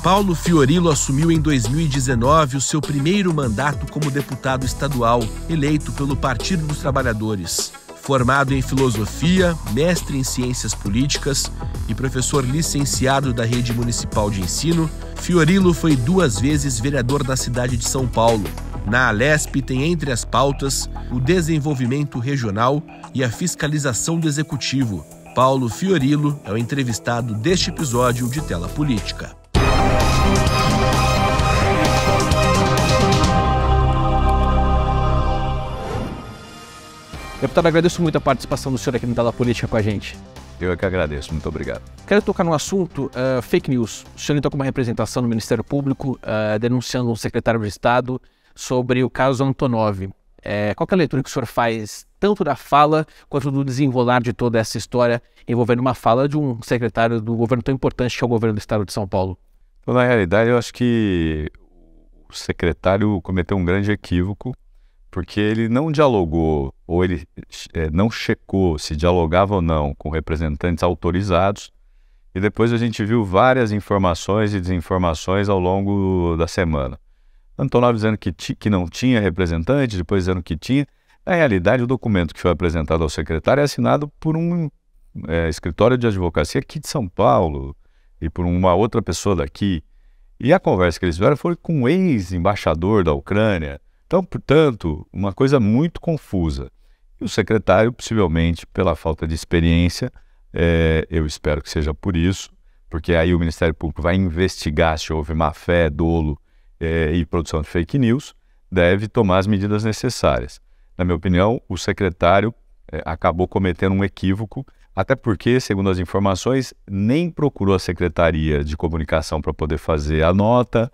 Paulo Fiorilo assumiu em 2019 o seu primeiro mandato como deputado estadual, eleito pelo Partido dos Trabalhadores. Formado em filosofia, mestre em ciências políticas e professor licenciado da Rede Municipal de Ensino, Fiorilo foi 2 vezes vereador da cidade de São Paulo. Na Alesp tem entre as pautas o desenvolvimento regional e a fiscalização do executivo. Paulo Fiorilo é o entrevistado deste episódio de Tela Política. Deputado, agradeço muito a participação do senhor aqui no Tela Política com a gente. Eu é que agradeço, muito obrigado. Quero tocar no assunto fake news. O senhor entrou com uma representação no Ministério Público denunciando um secretário de Estado sobre o caso Antonov. Qual que é a leitura que o senhor faz tanto da fala quanto do desenrolar de toda essa história envolvendo uma fala de um secretário do governo tão importante que é o governo do Estado de São Paulo? Então, na realidade, eu acho que o secretário cometeu um grande equívoco, porque ele não dialogou, ou ele não checou se dialogava ou não com representantes autorizados, e depois a gente viu várias informações e desinformações ao longo da semana. Antonov dizendo que não tinha representante, depois dizendo que tinha. Na realidade, o documento que foi apresentado ao secretário é assinado por um escritório de advocacia aqui de São Paulo e por uma outra pessoa daqui. E a conversa que eles tiveram foi com o ex-embaixador da Ucrânia. Então, portanto, uma coisa muito confusa. E o secretário, possivelmente, pela falta de experiência, eu espero que seja por isso, porque aí o Ministério Público vai investigar se houve má-fé, dolo e produção de fake news, deve tomar as medidas necessárias. Na minha opinião, o secretário acabou cometendo um equívoco, até porque, segundo as informações, nem procurou a Secretaria de Comunicação para poder fazer a nota,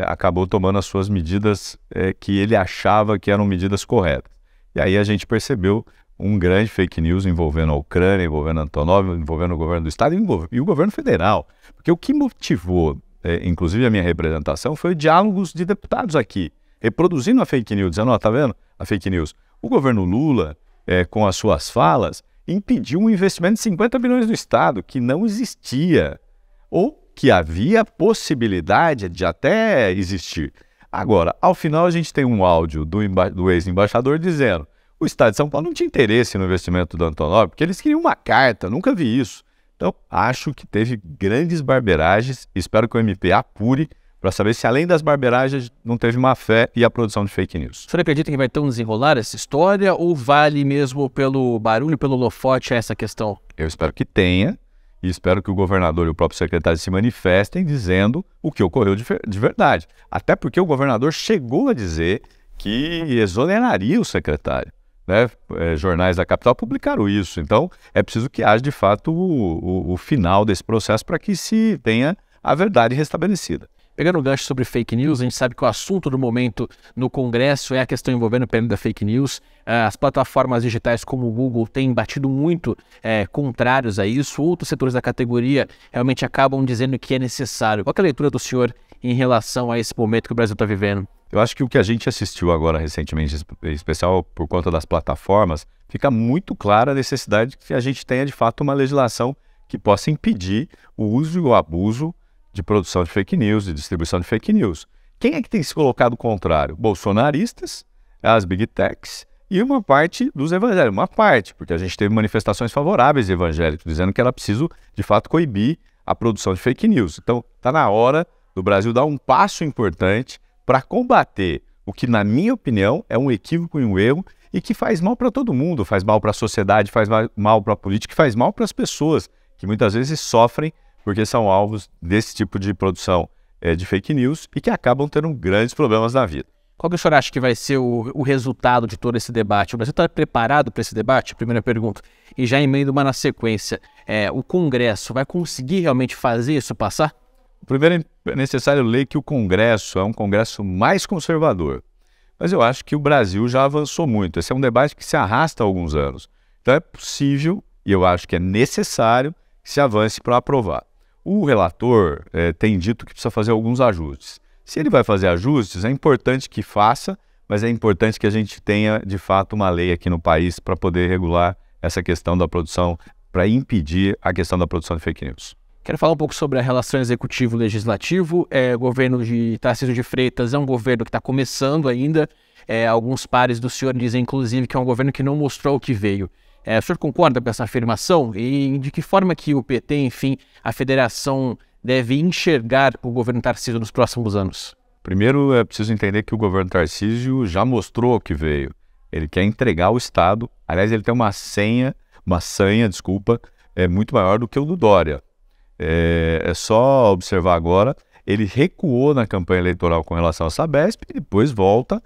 acabou tomando as suas medidas que ele achava que eram medidas corretas. E aí a gente percebeu um grande fake news envolvendo a Ucrânia, envolvendo Antonov, envolvendo o governo do Estado e o governo federal. Porque o que motivou, inclusive a minha representação, foi diálogos de deputados aqui, reproduzindo a fake news, dizendo, ó, tá vendo a fake news? O governo Lula, com as suas falas, impediu um investimento de 50 bilhões do Estado, que não existia, ou que havia possibilidade de até existir. Agora, ao final a gente tem um áudio do ex-embaixador dizendo o Estado de São Paulo não tinha interesse no investimento do Antonov, porque eles queriam uma carta, nunca vi isso. Então, acho que teve grandes barberagens, espero que o MP apure para saber se além das barberagens não teve má-fé e a produção de fake news. O senhor acredita que vai ter um desenrolar essa história ou vale mesmo pelo barulho, pelo holofote essa questão? Eu espero que tenha e espero que o governador e o próprio secretário se manifestem dizendo o que ocorreu de verdade. Até porque o governador chegou a dizer que exoneraria o secretário. Jornais da capital publicaram isso. Então, é preciso que haja de fato o final desse processo para que se tenha a verdade restabelecida. Pegando o gancho sobre fake news, a gente sabe que o assunto do momento no Congresso é a questão envolvendo o PM da fake news. As plataformas digitais como o Google têm batido muito contrários a isso. Outros setores da categoria realmente acabam dizendo que é necessário. Qual é a leitura do senhor em relação a esse momento que o Brasil está vivendo? Eu acho que o que a gente assistiu agora recentemente, em especial por conta das plataformas, fica muito clara a necessidade que a gente tenha de fato uma legislação que possa impedir o uso e o abuso de produção de fake news, de distribuição de fake news. Quem é que tem se colocado contrário? Bolsonaristas, as big techs e uma parte dos evangélicos. Uma parte, porque a gente teve manifestações favoráveis de evangélicos, dizendo que era preciso, de fato, coibir a produção de fake news. Então, está na hora do Brasil dar um passo importante para combater o que, na minha opinião, é um equívoco e um erro e que faz mal para todo mundo, faz mal para a sociedade, faz mal para a política, faz mal para as pessoas, que muitas vezes sofrem porque são alvos desse tipo de produção de fake news e que acabam tendo grandes problemas na vida. Qual que o senhor acha que vai ser o resultado de todo esse debate? O Brasil está preparado para esse debate? Primeira pergunta. E já emendo uma na sequência. O Congresso vai conseguir realmente fazer isso passar? Primeiro é necessário ler que o Congresso é um Congresso mais conservador. Mas eu acho que o Brasil já avançou muito. Esse é um debate que se arrasta há alguns anos. Então é possível, e eu acho que é necessário, que se avance para aprovar. O relator tem dito que precisa fazer alguns ajustes. Se ele vai fazer ajustes, é importante que faça, mas é importante que a gente tenha, de fato, uma lei aqui no país para poder regular essa questão da produção, para impedir a questão da produção de fake news. Quero falar um pouco sobre a relação executivo-legislativo. O governo de Tarcísio de Freitas é um governo que está começando ainda. Alguns pares do senhor dizem, inclusive, que é um governo que não mostrou o que veio. O senhor concorda com essa afirmação? E de que forma que o PT, enfim, a federação deve enxergar o governo Tarcísio nos próximos anos? Primeiro, é preciso entender que o governo Tarcísio já mostrou o que veio. Ele quer entregar o Estado. Aliás, ele tem uma sanha, muito maior do que o do Dória. É só observar agora, ele recuou na campanha eleitoral com relação à Sabesp e depois volta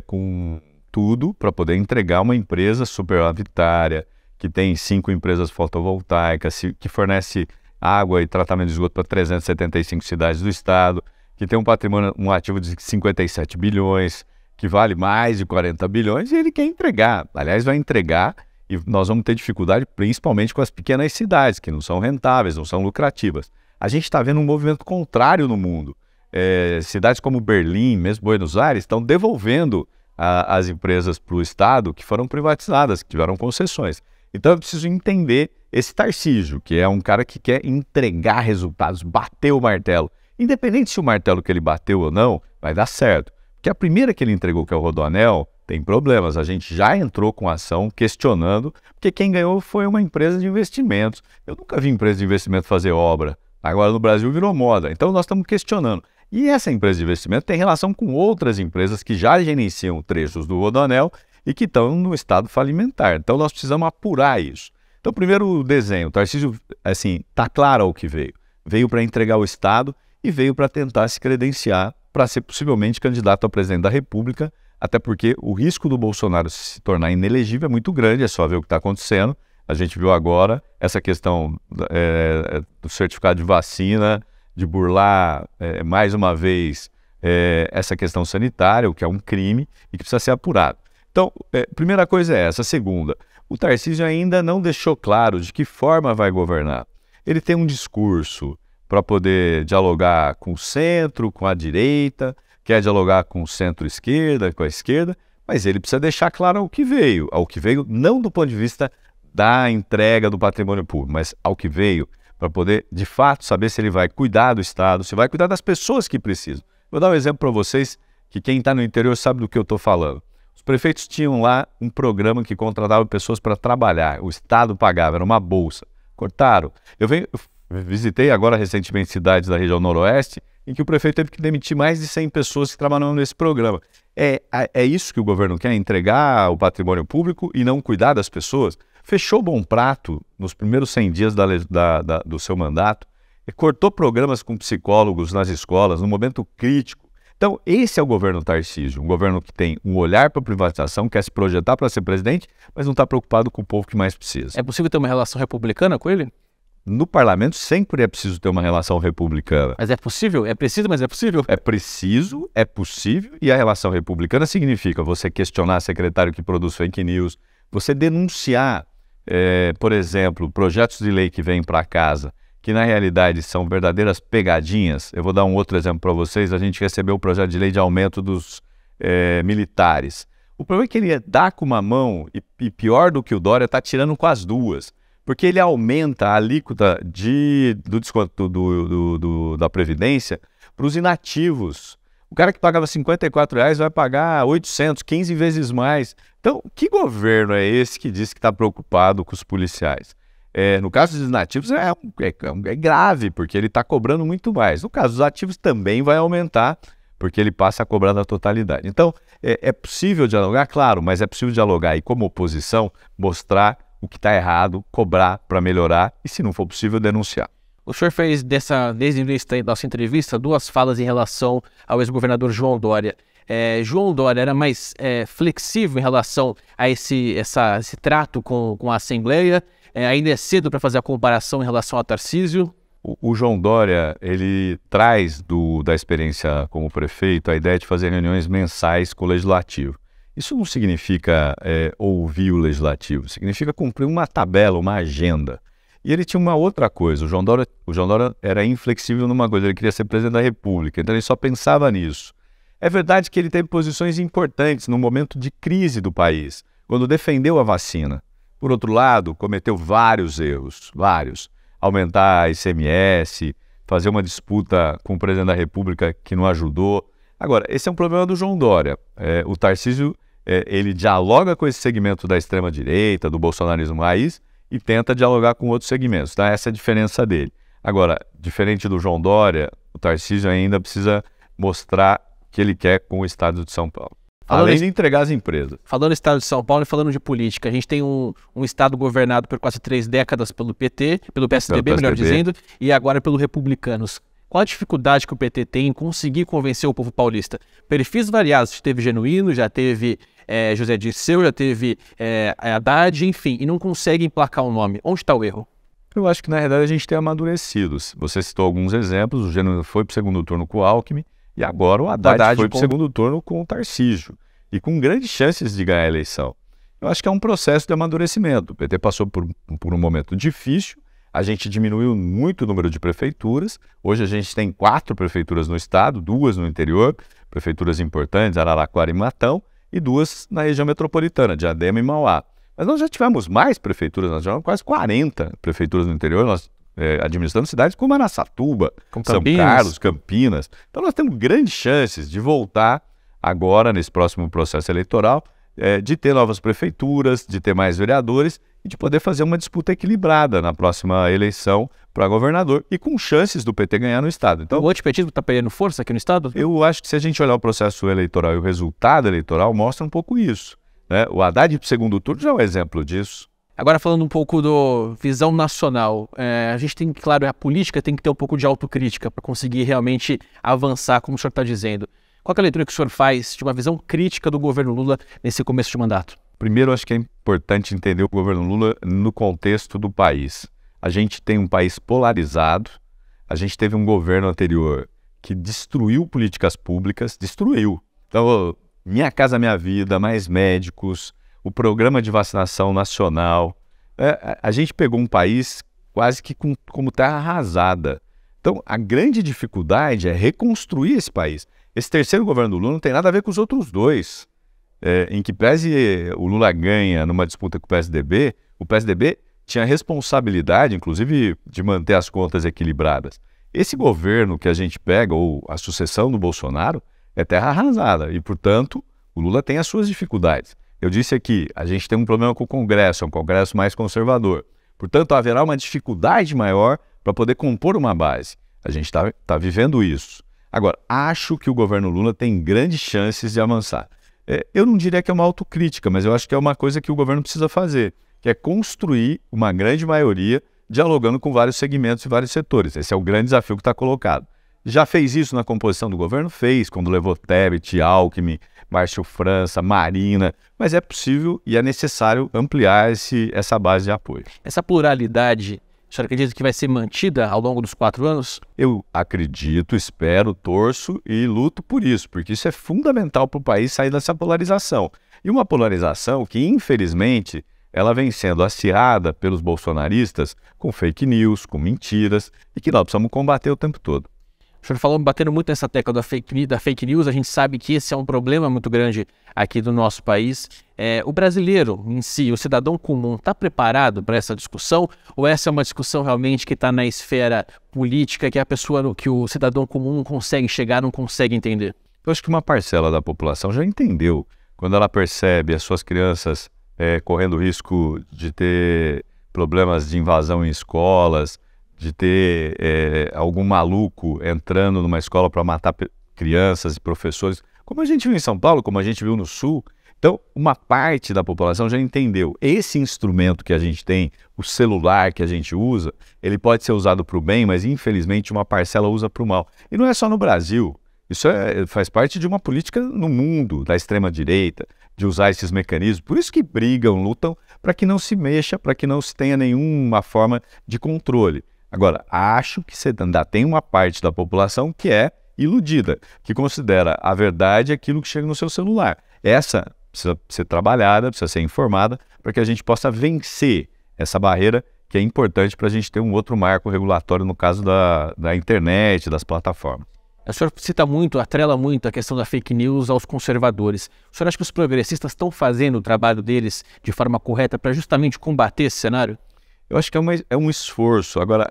com tudo para poder entregar uma empresa superavitária, que tem 5 empresas fotovoltaicas, que fornece água e tratamento de esgoto para 375 cidades do estado, que tem um patrimônio, um ativo de 57 bilhões, que vale mais de 40 bilhões, e ele quer entregar. Aliás, vai entregar. E nós vamos ter dificuldade principalmente com as pequenas cidades, que não são rentáveis, não são lucrativas. A gente está vendo um movimento contrário no mundo. Cidades como Berlim, mesmo Buenos Aires, estão devolvendo as empresas para o Estado que foram privatizadas, que tiveram concessões. Então é preciso entender esse Tarcísio, que é um cara que quer entregar resultados, bater o martelo. Independente se o martelo que ele bateu ou não, vai dar certo. Porque a primeira que ele entregou, que é o Rodoanel, tem problemas. A gente já entrou com ação questionando, porque quem ganhou foi uma empresa de investimentos. Eu nunca vi empresa de investimento fazer obra. Agora no Brasil virou moda. Então nós estamos questionando. E essa empresa de investimento tem relação com outras empresas que já gerenciam trechos do Rodoanel e que estão no estado falimentar. Então nós precisamos apurar isso. Então primeiro o desenho. O Tarcísio, assim, está claro o que veio. Veio para entregar o Estado e veio para tentar se credenciar para ser possivelmente candidato a presidente da República, até porque o risco do Bolsonaro se tornar inelegível é muito grande, é só ver o que está acontecendo. A gente viu agora essa questão do certificado de vacina, de burlar mais uma vez essa questão sanitária, o que é um crime e que precisa ser apurado. Então, primeira coisa é essa. Segunda, o Tarcísio ainda não deixou claro de que forma vai governar. Ele tem um discurso para poder dialogar com o centro, com a direita, quer dialogar com o centro-esquerda, com a esquerda, mas ele precisa deixar claro ao que veio não do ponto de vista da entrega do patrimônio público, mas ao que veio para poder, de fato, saber se ele vai cuidar do Estado, se vai cuidar das pessoas que precisam. Vou dar um exemplo para vocês, que quem está no interior sabe do que eu estou falando. Os prefeitos tinham lá um programa que contratava pessoas para trabalhar, o Estado pagava, era uma bolsa. Cortaram. Eu visitei agora recentemente cidades da região noroeste em que o prefeito teve que demitir mais de 100 pessoas que trabalham nesse programa. É isso que o governo quer? Entregar o patrimônio público e não cuidar das pessoas? Fechou bom prato nos primeiros 100 dias do seu mandato, cortou programas com psicólogos nas escolas, num momento crítico. Então, esse é o governo Tarcísio, um governo que tem um olhar para a privatização, quer se projetar para ser presidente, mas não está preocupado com o povo que mais precisa. É possível ter uma relação republicana com ele? No parlamento sempre é preciso ter uma relação republicana. Mas é possível? É preciso, mas é possível? É preciso, é possível, e a relação republicana significa você questionar secretário que produz fake news, você denunciar, por exemplo, projetos de lei que vêm para casa, que na realidade são verdadeiras pegadinhas. Eu vou dar um outro exemplo para vocês. A gente recebeu o projeto de lei de aumento dos militares. O problema é que ele dá com uma mão e pior do que o Dória, está tirando com as duas. Porque ele aumenta a alíquota do desconto da Previdência para os inativos. O cara que pagava R$54 vai pagar 800, 15 vezes mais. Então, que governo é esse que diz que está preocupado com os policiais? No caso dos inativos é grave, porque ele está cobrando muito mais. No caso dos ativos também vai aumentar, porque ele passa a cobrar na totalidade. Então, é possível dialogar? Claro, mas é possível dialogar e, como oposição, mostrar o que está errado, cobrar para melhorar e, se não for possível, denunciar. O senhor fez, desde o início da nossa entrevista, 2 falas em relação ao ex-governador João Dória. João Dória era mais flexível em relação a esse trato com a Assembleia? Ainda é cedo para fazer a comparação em relação a Tarcísio? O João Dória, ele traz da experiência como prefeito a ideia de fazer reuniões mensais com o Legislativo. Isso não significa ouvir o Legislativo, significa cumprir uma tabela, uma agenda. E ele tinha uma outra coisa, o João Dória era inflexível numa coisa, ele queria ser presidente da República, então ele só pensava nisso. É verdade que ele teve posições importantes no momento de crise do país, quando defendeu a vacina. Por outro lado, cometeu vários erros, vários. aumentar a ICMS, fazer uma disputa com o presidente da República que não ajudou. Agora, esse é um problema do João Dória. O Tarcísio, ele dialoga com esse segmento da extrema-direita, do bolsonarismo raiz, e tenta dialogar com outros segmentos. Tá? Essa é a diferença dele. Agora, diferente do João Dória, o Tarcísio ainda precisa mostrar o que ele quer com o Estado de São Paulo. Além de entregar as empresas. Falando do Estado de São Paulo e falando de política, a gente tem um Estado governado por quase 3 décadas pelo PT, pelo PSDB, melhor dizendo, e agora pelos republicanos. Qual a dificuldade que o PT tem em conseguir convencer o povo paulista? Perfis variados, já teve Genuíno, já teve José Dirceu, já teve Haddad, enfim, e não consegue emplacar um nome. Onde está o erro? Eu acho que, na verdade, a gente tem amadurecido. Você citou alguns exemplos, o Genuíno foi para o segundo turno com o Alckmin, e agora o Haddad foi para o segundo turno com o Tarcísio, e com grandes chances de ganhar a eleição. Eu acho que é um processo de amadurecimento. O PT passou por um momento difícil, a gente diminuiu muito o número de prefeituras, hoje a gente tem 4 prefeituras no estado, 2 no interior, prefeituras importantes, Araraquara e Matão, e 2 na região metropolitana, Diadema e Mauá. Mas nós já tivemos mais prefeituras, nós já tivemos quase 40 prefeituras no interior, nós administrando cidades como Araçatuba, São Carlos, Campinas. Então nós temos grandes chances de voltar agora, nesse próximo processo eleitoral, de ter novas prefeituras, de ter mais vereadores e de poder fazer uma disputa equilibrada na próxima eleição para governador e com chances do PT ganhar no estado. Então, o antipetismo está perdendo força aqui no estado? Eu acho que se a gente olhar o processo eleitoral e o resultado eleitoral, mostra um pouco isso, né? O Haddad para o segundo turno já é um exemplo disso. Agora falando um pouco do visão nacional, a gente tem, claro, a política tem que ter um pouco de autocrítica para conseguir realmente avançar, como o senhor está dizendo. Qual é a leitura que o senhor faz de uma visão crítica do governo Lula nesse começo de mandato? Primeiro, acho que é importante entender o governo Lula no contexto do país. A gente tem um país polarizado, a gente teve um governo anterior que destruiu políticas públicas, destruiu. Então, Minha Casa Minha Vida, mais médicos, o programa de vacinação nacional. A gente pegou um país quase que como terra arrasada. Então, a grande dificuldade é reconstruir esse país. Esse terceiro governo do Lula não tem nada a ver com os outros dois. Em que pese o Lula ganha numa disputa com o PSDB tinha responsabilidade, inclusive, de manter as contas equilibradas. Esse governo que a gente pega, ou a sucessão do Bolsonaro, é terra arrasada e, portanto, o Lula tem as suas dificuldades. Eu disse aqui, a gente tem um problema com o Congresso, é um Congresso mais conservador. Portanto, haverá uma dificuldade maior para poder compor uma base. A gente está vivendo isso. Agora, acho que o governo Lula tem grandes chances de avançar. Eu não diria que é uma autocrítica, mas eu acho que é uma coisa que o governo precisa fazer, que é construir uma grande maioria dialogando com vários segmentos e vários setores. Esse é o grande desafio que está colocado. Já fez isso na composição do governo? Fez, quando levou Tebet, Alckmin, Márcio França, Marina, mas é possível e é necessário ampliar essa base de apoio. Essa pluralidade, o senhor acredita que vai ser mantida ao longo dos 4 anos? Eu acredito, espero, torço e luto por isso, porque isso é fundamental para o país sair dessa polarização. E uma polarização que, infelizmente, ela vem sendo acirrada pelos bolsonaristas com fake news, com mentiras, e que nós precisamos combater o tempo todo. O senhor falou, batendo muito nessa tecla da fake news, a gente sabe que esse é um problema muito grande aqui do nosso país. O brasileiro em si, o cidadão comum, está preparado para essa discussão? Ou essa é uma discussão realmente que está na esfera política, que o cidadão comum não consegue chegar, não consegue entender? Eu acho que uma parcela da população já entendeu. Quando ela percebe as suas crianças correndo risco de ter problemas de invasão em escolas, de ter algum maluco entrando numa escola para matar crianças e professores, como a gente viu em São Paulo, como a gente viu no Sul. Então, uma parte da população já entendeu. Esse instrumento que a gente tem, o celular que a gente usa, ele pode ser usado para o bem, mas infelizmente uma parcela usa para o mal. E não é só no Brasil. Isso faz parte de uma política no mundo, da extrema-direita, de usar esses mecanismos. Por isso que brigam, lutam, para que não se mexa, para que não se tenha nenhuma forma de controle. Agora, acho que você ainda tem uma parte da população que é iludida, que considera a verdade aquilo que chega no seu celular. Essa precisa ser trabalhada, precisa ser informada, para que a gente possa vencer essa barreira que é importante para a gente ter um outro marco regulatório no caso da internet, das plataformas. O senhor cita muito, atrela muito a questão da fake news aos conservadores. O senhor acha que os progressistas estão fazendo o trabalho deles de forma correta para justamente combater esse cenário? Eu acho que é um esforço. Agora,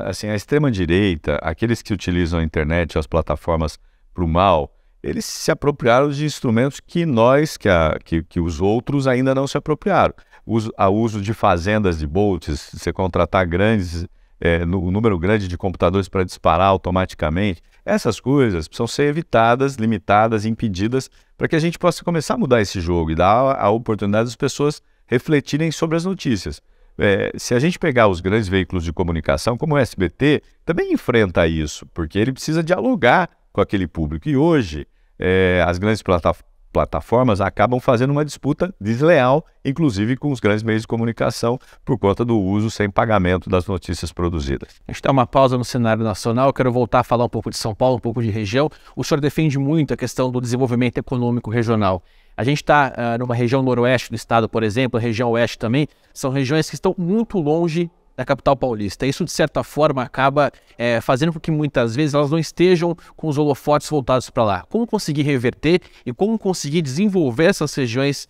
assim, a extrema-direita, aqueles que utilizam a internet, as plataformas para o mal, eles se apropriaram de instrumentos que que os outros ainda não se apropriaram. O uso de fazendas de bolts, você contratar um número grande de computadores para disparar automaticamente, essas coisas precisam ser evitadas, limitadas, impedidas, para que a gente possa começar a mudar esse jogo e dar a oportunidade das pessoas refletirem sobre as notícias. Se a gente pegar os grandes veículos de comunicação, como o SBT, também enfrenta isso, porque ele precisa dialogar com aquele público. E hoje, as grandes plataformas acabam fazendo uma disputa desleal, inclusive com os grandes meios de comunicação, por conta do uso sem pagamento das notícias produzidas. A gente dá uma pausa no cenário nacional, eu quero voltar a falar um pouco de São Paulo, um pouco de região. O senhor defende muito a questão do desenvolvimento econômico regional. A gente está numa região noroeste do estado, por exemplo, a região oeste também, são regiões que estão muito longe da capital paulista. Isso, de certa forma, acaba fazendo com que muitas vezes elas não estejam com os holofotes voltados para lá. Como conseguir reverter e como conseguir desenvolver essas regiões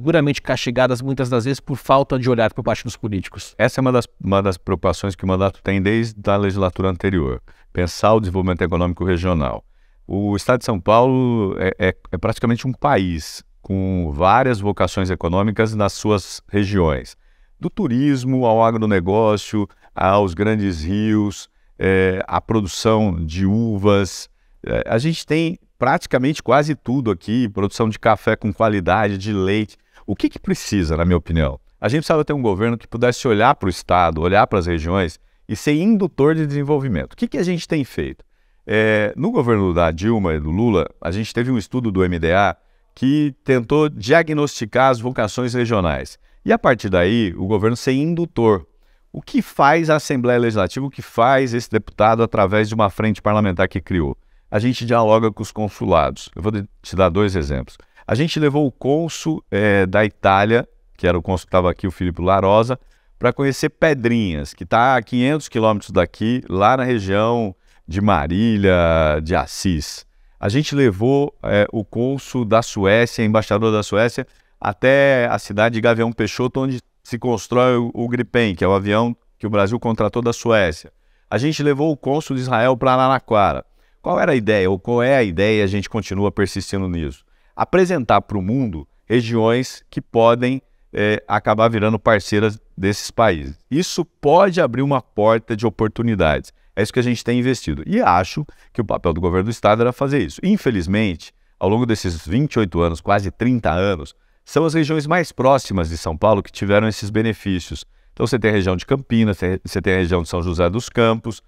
duramente castigadas, muitas das vezes, por falta de olhar por parte dos políticos? Essa é uma das preocupações que o mandato tem desde a legislatura anterior, pensar o desenvolvimento econômico regional. O estado de São Paulo é praticamente um país, com várias vocações econômicas nas suas regiões. Do turismo ao agronegócio, aos grandes rios, a produção de uvas. A gente tem praticamente quase tudo aqui, produção de café com qualidade, de leite. O que precisa, na minha opinião? A gente precisava ter um governo que pudesse olhar para o estado, olhar para as regiões e ser indutor de desenvolvimento. O que a gente tem feito? No governo da Dilma e do Lula, a gente teve um estudo do MDA que tentou diagnosticar as vocações regionais. E a partir daí, o governo ser indutor. O que faz a Assembleia Legislativa, o que faz esse deputado através de uma frente parlamentar que criou? A gente dialoga com os consulados. Eu vou te dar 2 exemplos. A gente levou o cônsul da Itália, que era o cônsul que estava aqui, o Filipe Larosa, para conhecer Pedrinhas, que está a 500 quilômetros daqui, lá na região de Marília, de Assis. A gente levou o cônsul da Suécia, embaixador da Suécia, até a cidade de Gavião Peixoto, onde se constrói o Gripen, que é o avião que o Brasil contratou da Suécia. A gente levou o cônsul de Israel para Araraquara. Qual era a ideia, ou qual é a ideia, e a gente continua persistindo nisso? Apresentar para o mundo regiões que podem acabar virando parceiras desses países. Isso pode abrir uma porta de oportunidades. É isso que a gente tem investido. E acho que o papel do governo do estado era fazer isso. Infelizmente, ao longo desses 28 anos, quase 30 anos, são as regiões mais próximas de São Paulo que tiveram esses benefícios. Então você tem a região de Campinas, você tem a região de São José dos Campos,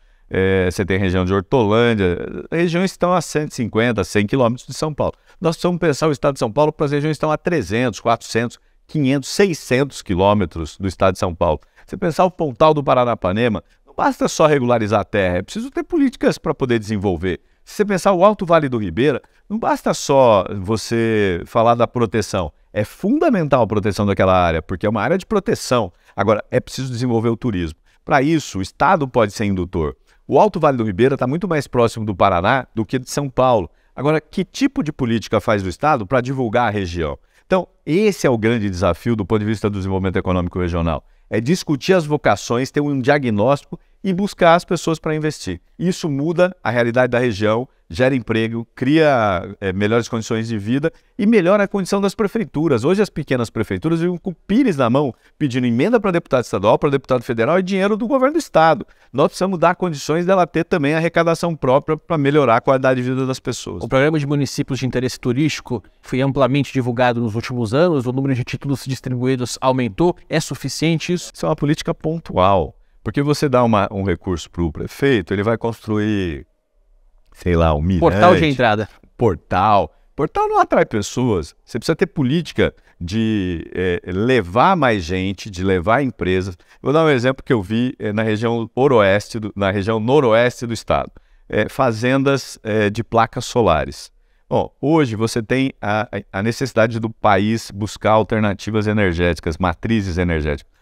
você tem a região de Hortolândia, regiões que estão a 150, 100 quilômetros de São Paulo. Nós precisamos pensar o estado de São Paulo para as regiões que estão a 300, 400, 500, 600 quilômetros do estado de São Paulo. Você pensar o Pontal do Paranapanema, não basta só regularizar a terra, é preciso ter políticas para poder desenvolver. Se você pensar o Alto Vale do Ribeira, não basta só você falar da proteção. É fundamental a proteção daquela área, porque é uma área de proteção. Agora, é preciso desenvolver o turismo. Para isso, o Estado pode ser indutor. O Alto Vale do Ribeira está muito mais próximo do Paraná do que de São Paulo. Agora, que tipo de política faz o Estado para divulgar a região? Então, esse é o grande desafio do ponto de vista do desenvolvimento econômico regional. É discutir as vocações, ter um diagnóstico e buscar as pessoas para investir. Isso muda a realidade da região, gera emprego, cria melhores condições de vida e melhora a condição das prefeituras. Hoje as pequenas prefeituras vivem com o pires na mão, pedindo emenda para deputado estadual, para deputado federal e dinheiro do governo do estado. Nós precisamos dar condições dela ter também arrecadação própria para melhorar a qualidade de vida das pessoas. O programa de municípios de interesse turístico foi amplamente divulgado nos últimos anos, o número de títulos distribuídos aumentou. É suficiente isso? Isso é uma política pontual, porque você dá um recurso para o prefeito, ele vai construir, sei lá, um mirante. Portal de entrada. Portal não atrai pessoas. Você precisa ter política de levar mais gente, de levar empresas. Vou dar um exemplo que eu vi na região noroeste do estado. Fazendas de placas solares. Bom, hoje você tem a necessidade do país buscar alternativas energéticas, matrizes energéticas.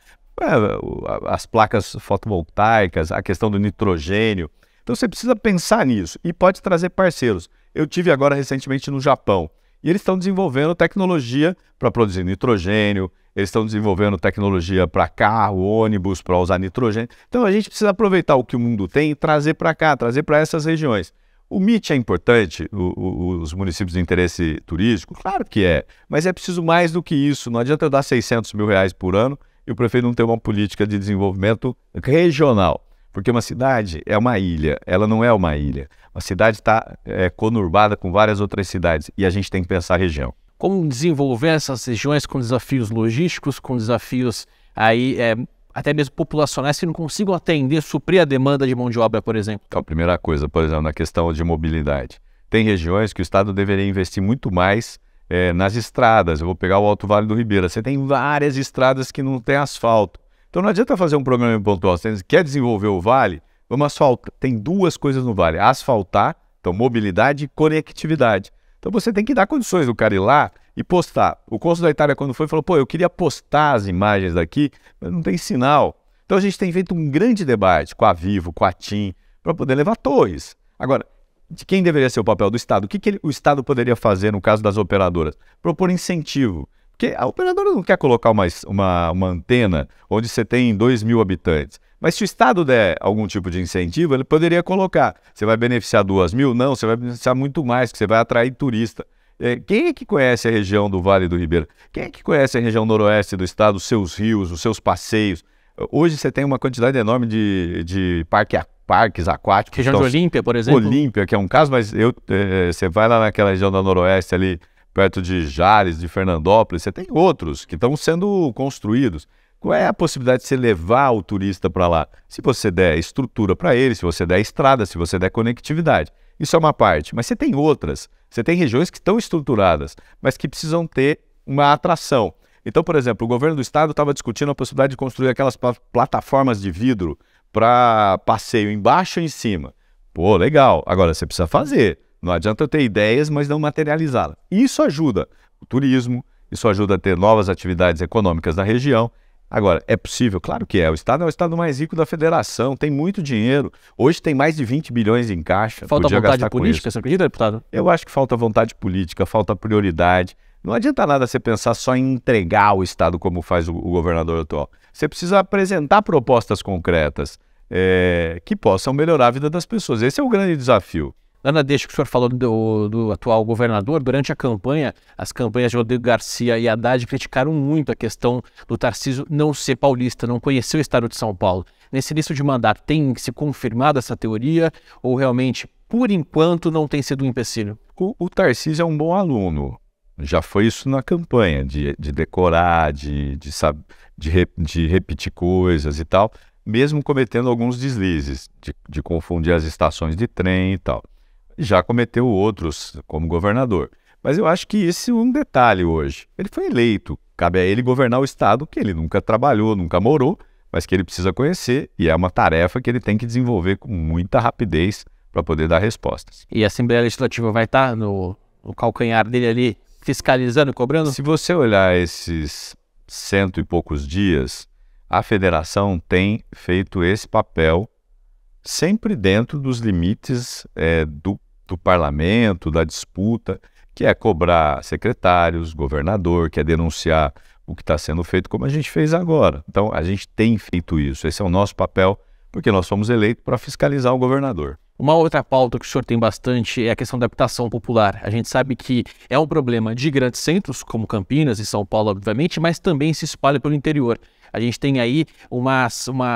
As placas fotovoltaicas, a questão do nitrogênio. Então você precisa pensar nisso e pode trazer parceiros. Eu tive agora recentemente no Japão E eles estão desenvolvendo tecnologia para produzir nitrogênio, eles estão desenvolvendo tecnologia para carro, ônibus, para usar nitrogênio. Então a gente precisa aproveitar o que o mundo tem e trazer para cá, trazer para essas regiões. O MIT é importante, os municípios de interesse turístico? Claro que é, mas é preciso mais do que isso. Não adianta eu dar R$600 mil por ano e o prefeito não ter uma política de desenvolvimento regional. Porque uma cidade é uma ilha, ela não é uma ilha. Uma cidade está conurbada com várias outras cidades e a gente tem que pensar a região. Como desenvolver essas regiões com desafios logísticos, com desafios aí, até mesmo populacionais que não consigam atender, suprir a demanda de mão de obra, por exemplo? Então, a primeira coisa, por exemplo, na questão de mobilidade. Tem regiões que o Estado deveria investir muito mais nas estradas. Eu vou pegar o Alto Vale do Ribeira. Você tem várias estradas que não tem asfalto. Então não adianta fazer um programa pontual. Você quer desenvolver o vale? Vamos asfaltar. Tem duas coisas no vale. Asfaltar, então mobilidade e conectividade. Então você tem que dar condições do cara ir lá e postar. O cônsul da Itália, quando foi, falou, pô, eu queria postar as imagens daqui, mas não tem sinal. Então a gente tem feito um grande debate com a Vivo, com a TIM, para poder levar torres. Agora, de quem deveria ser o papel do Estado? O que o Estado poderia fazer no caso das operadoras? Propor incentivo. Porque a operadora não quer colocar uma antena onde você tem 2.000 habitantes. Mas se o Estado der algum tipo de incentivo, ele poderia colocar. Você vai beneficiar 2.000? Não, você vai beneficiar muito mais, porque você vai atrair turista. Quem é que conhece a região do Vale do Ribeira? Quem é que conhece a região noroeste do estado, os seus rios, os seus passeios? Hoje você tem uma quantidade enorme de parques aquáticos. Região de Olímpia, por exemplo? Olímpia, que é um caso, mas você vai lá naquela região da noroeste ali, perto de Jales, de Fernandópolis, você tem outros que estão sendo construídos. Qual é a possibilidade de você levar o turista para lá? Se você der estrutura para ele, se você der estrada, se você der conectividade. Isso é uma parte, mas você tem outras. Você tem regiões que estão estruturadas, mas que precisam ter uma atração. Então, por exemplo, o governo do estado estava discutindo a possibilidade de construir aquelas plataformas de vidro para passeio embaixo e em cima. Pô, legal. Agora, você precisa fazer. Não adianta eu ter ideias, mas não materializá-las. Isso ajuda o turismo, isso ajuda a ter novas atividades econômicas na região. Agora, é possível? Claro que é. O estado é o estado mais rico da federação, tem muito dinheiro. Hoje tem mais de 20 bilhões em caixa. Falta vontade política, você acredita, deputado? Eu acho que falta vontade política, falta prioridade. Não adianta nada você pensar só em entregar o estado como faz o governador atual. Você precisa apresentar propostas concretas que possam melhorar a vida das pessoas. Esse é o grande desafio. Ana, deixa que o senhor falou do atual governador. Durante a campanha, as campanhas de Rodrigo Garcia e Haddad criticaram muito a questão do Tarcísio não ser paulista, não conhecer o estado de São Paulo. Nesse início de mandato, tem se confirmado essa teoria ou realmente, por enquanto, não tem sido um empecilho? O Tarcísio é um bom aluno. Já foi isso na campanha, de decorar, de repetir coisas e tal, mesmo cometendo alguns deslizes, de confundir as estações de trem e tal. Já cometeu outros como governador. Mas eu acho que esse é um detalhe hoje. Ele foi eleito, cabe a ele governar o estado que ele nunca trabalhou, nunca morou, mas que ele precisa conhecer e é uma tarefa que ele tem que desenvolver com muita rapidez para poder dar respostas. E a Assembleia Legislativa vai estar no calcanhar dele ali, fiscalizando e cobrando? Se você olhar esses 100 e poucos dias, a federação tem feito esse papel sempre dentro dos limites do parlamento, da disputa, que é cobrar secretários, governador, que é denunciar o que está sendo feito, como a gente fez agora. Então, a gente tem feito isso. Esse é o nosso papel, porque nós fomos eleitos para fiscalizar o governador. Uma outra pauta que o senhor tem bastante é a questão da habitação popular. A gente sabe que é um problema de grandes centros, como Campinas e São Paulo, obviamente, mas também se espalha pelo interior. A gente tem aí uma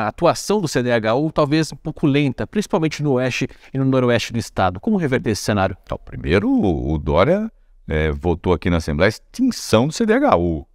atuação do CDHU talvez um pouco lenta, principalmente no oeste e no noroeste do estado. Como reverter esse cenário? Então, primeiro, o Dória votou aqui na Assembleia a extinção do CDHU.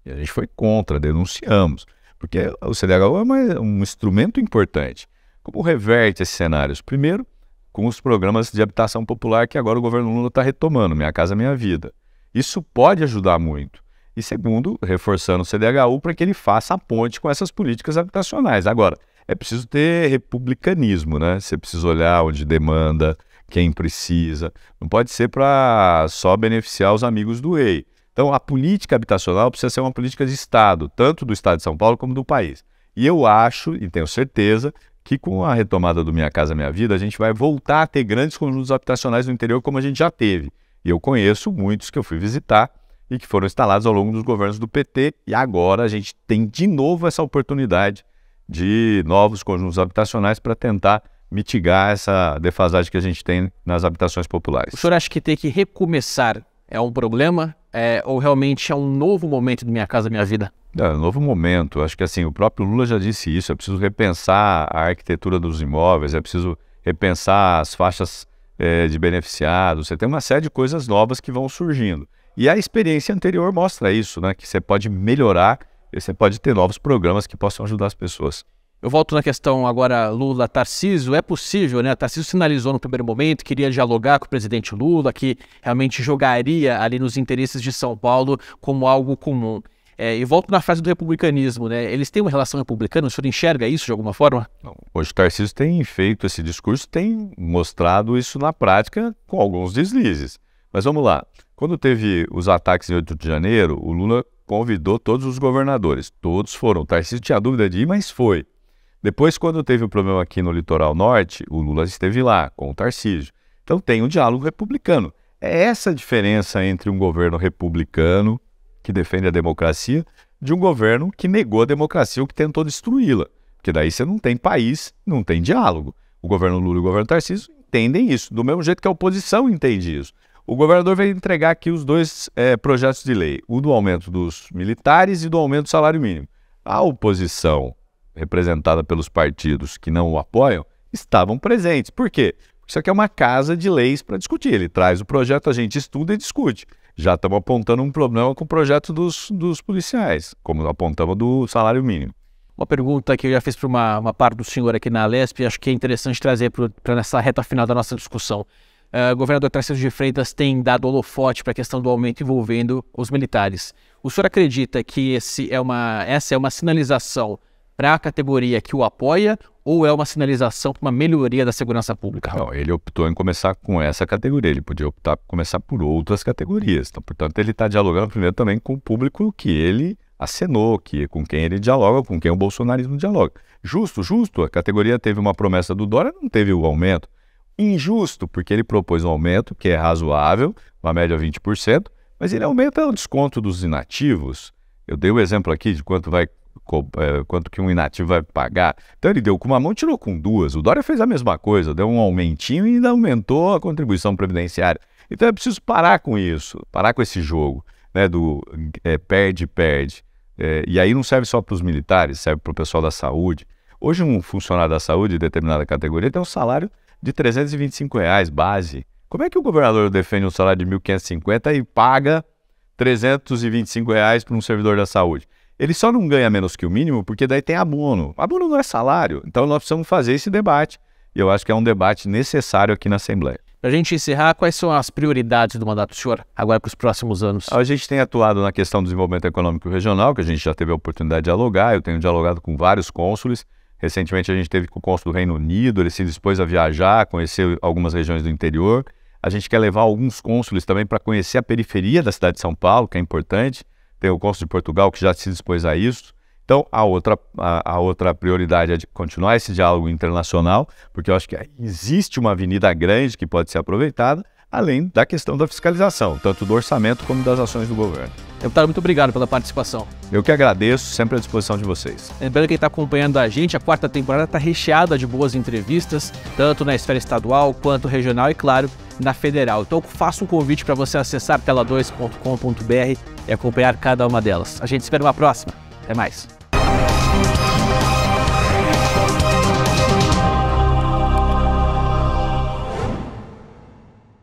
E a gente foi contra, denunciamos. Porque o CDHU é um instrumento importante. Como reverte esses cenários? Primeiro, com os programas de habitação popular que agora o governo Lula está retomando, Minha Casa Minha Vida. Isso pode ajudar muito. E segundo, reforçando o CDHU para que ele faça a ponte com essas políticas habitacionais. Agora, é preciso ter republicanismo, né? Você precisa olhar onde demanda, quem precisa. Não pode ser para só beneficiar os amigos do EI. Então, a política habitacional precisa ser uma política de Estado, tanto do Estado de São Paulo como do país. E eu acho, e tenho certeza, que com a retomada do Minha Casa Minha Vida, a gente vai voltar a ter grandes conjuntos habitacionais no interior como a gente já teve. E eu conheço muitos que eu fui visitar e que foram instalados ao longo dos governos do PT, e agora a gente tem de novo essa oportunidade de novos conjuntos habitacionais para tentar mitigar essa defasagem que a gente tem nas habitações populares. O senhor acha que ter que recomeçar é um problema? Ou realmente é um novo momento de Minha Casa Minha Vida? É um novo momento. Acho que assim, o próprio Lula já disse isso. É preciso repensar a arquitetura dos imóveis, é preciso repensar as faixas de beneficiados. Você tem uma série de coisas novas que vão surgindo. E a experiência anterior mostra isso, né? Que você pode melhorar, você pode ter novos programas que possam ajudar as pessoas. Eu volto na questão agora Lula-Tarcísio. É possível, né? Tarcísio sinalizou no primeiro momento, queria dialogar com o presidente Lula, que realmente jogaria ali nos interesses de São Paulo como algo comum. E volto na frase do republicanismo, né? Eles têm uma relação republicana, o senhor enxerga isso de alguma forma? Não. Hoje o Tarcísio tem feito esse discurso, tem mostrado isso na prática com alguns deslizes. Mas vamos lá. Quando teve os ataques em 8 de janeiro, o Lula convidou todos os governadores. Todos foram. O Tarcísio tinha dúvida de ir, mas foi. Depois, quando teve o problema aqui no Litoral Norte, o Lula esteve lá com o Tarcísio. Então tem um diálogo republicano. É essa a diferença entre um governo republicano, que defende a democracia, de um governo que negou a democracia ou que tentou destruí-la. Porque daí você não tem país, não tem diálogo. O governo Lula e o governo Tarcísio entendem isso, do mesmo jeito que a oposição entende isso. O governador veio entregar aqui os dois projetos de lei, o do aumento dos militares e do aumento do salário mínimo. A oposição, representada pelos partidos que não o apoiam, estavam presentes. Por quê? Porque isso aqui é uma casa de leis para discutir. Ele traz o projeto, a gente estuda e discute. Já estamos apontando um problema com o projeto dos policiais, como apontamos do salário mínimo. Uma pergunta que eu já fiz para uma parte do senhor aqui na Alesp, e acho que é interessante trazer para nessa reta final da nossa discussão. O governador Tarcísio de Freitas tem dado holofote para a questão do aumento envolvendo os militares. O senhor acredita que essa é uma sinalização para a categoria que o apoia, ou é uma sinalização para uma melhoria da segurança pública? Não, ele optou em começar com essa categoria, ele podia optar por começar por outras categorias. Então, portanto, ele está dialogando primeiro também com o público que ele acenou, com quem ele dialoga, com quem o bolsonarismo dialoga. Justo, a categoria teve uma promessa do Dória, não teve o aumento. Injusto, porque ele propôs um aumento que é razoável, uma média 20%, mas ele aumenta o desconto dos inativos. Eu dei o exemplo aqui de quanto que um inativo vai pagar. Então ele deu com uma mão e tirou com duas. O Dória fez a mesma coisa, deu um aumentinho e ainda aumentou a contribuição previdenciária. Então é preciso parar com isso, parar com esse jogo, né, do perde-perde. E aí não serve só para os militares, serve para o pessoal da saúde. Hoje um funcionário da saúde de determinada categoria tem um salário de R$325 base. Como é que o governador defende um salário de R$1.550 e paga R$325 para um servidor da saúde? Ele só não ganha menos que o mínimo porque daí tem abono. Abono não é salário. Então nós precisamos fazer esse debate. E eu acho que é um debate necessário aqui na Assembleia. Para a gente encerrar, quais são as prioridades do mandato do senhor agora para os próximos anos? A gente tem atuado na questão do desenvolvimento econômico regional, que a gente já teve a oportunidade de dialogar. Eu tenho dialogado com vários cônsules. Recentemente a gente teve com o cônsul do Reino Unido, ele se dispôs a viajar, conhecer algumas regiões do interior. A gente quer levar alguns cônsules também para conhecer a periferia da cidade de São Paulo, que é importante. Tem o cônsul de Portugal que já se dispôs a isso. Então, a outra prioridade é de continuar esse diálogo internacional, porque eu acho que existe uma avenida grande que pode ser aproveitada, além da questão da fiscalização, tanto do orçamento como das ações do governo. Deputado, muito obrigado pela participação. Eu que agradeço, sempre à disposição de vocês. Lembrando que quem está acompanhando a gente, a 4ª temporada está recheada de boas entrevistas, tanto na esfera estadual quanto regional e, claro, na federal. Então, faço um convite para você acessar tela2.com.br e acompanhar cada uma delas. A gente espera uma próxima. Até mais.